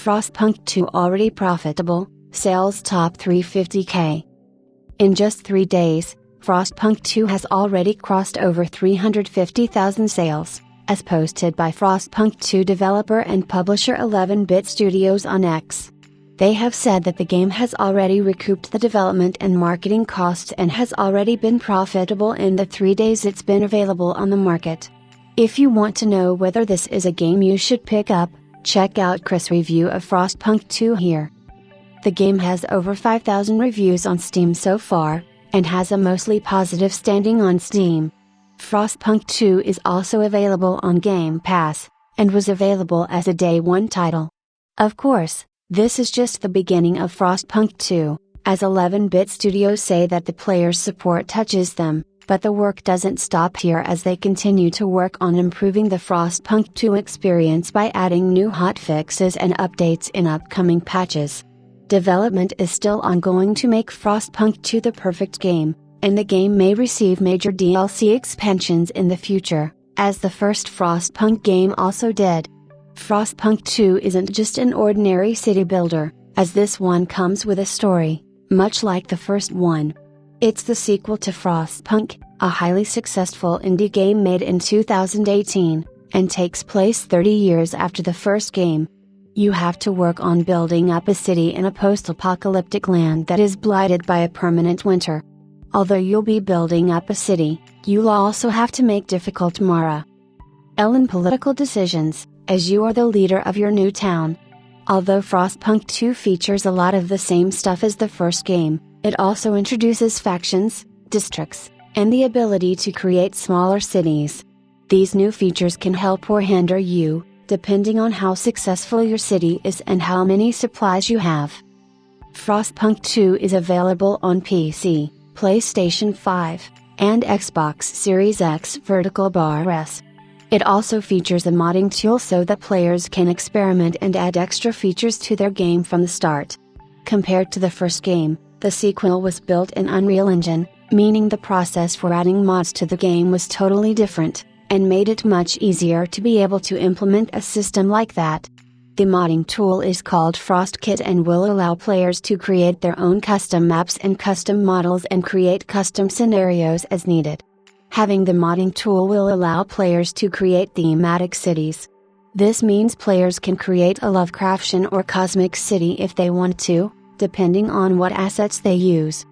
Frostpunk 2 already profitable, sales top 350K. In just 3 days, Frostpunk 2 has already crossed over 350,000 sales, as posted by Frostpunk 2 developer and publisher 11-Bit Studios on X. They have said that the game has already recouped the development and marketing costs and has already been profitable in the 3 days it's been available on the market. If you want to know whether this is a game you should pick up, check out Chris' review of Frostpunk 2 here. The game has over 5,000 reviews on Steam so far, and has a mostly positive standing on Steam. Frostpunk 2 is also available on Game Pass, and was available as a Day 1 title. Of course, this is just the beginning of Frostpunk 2, as 11-Bit Studios say that the player's support touches them, but the work doesn't stop here as they continue to work on improving the Frostpunk 2 experience by adding new hotfixes and updates in upcoming patches. Development is still ongoing to make Frostpunk 2 the perfect game, and the game may receive major DLC expansions in the future, as the first Frostpunk game also did. Frostpunk 2 isn't just an ordinary city builder, as this one comes with a story, much like the first one. It's the sequel to Frostpunk, a highly successful indie game made in 2018, and takes place 30 years after the first game. You have to work on building up a city in a post-apocalyptic land that is blighted by a permanent winter. Although you'll be building up a city, you'll also have to make difficult moral and political decisions, as you are the leader of your new town. Although Frostpunk 2 features a lot of the same stuff as the first game, it also introduces factions, districts, and the ability to create smaller cities. These new features can help or hinder you, depending on how successful your city is and how many supplies you have. Frostpunk 2 is available on PC, PlayStation 5, and Xbox Series X vertical bar S. It also features a modding tool so that players can experiment and add extra features to their game from the start. Compared to the first game, the sequel was built in Unreal Engine, meaning the process for adding mods to the game was totally different, and made it much easier to be able to implement a system like that. The modding tool is called FrostKit and will allow players to create their own custom maps and custom models and create custom scenarios as needed. Having the modding tool will allow players to create thematic cities. This means players can create a Lovecraftian or cosmic city if they want to, depending on what assets they use.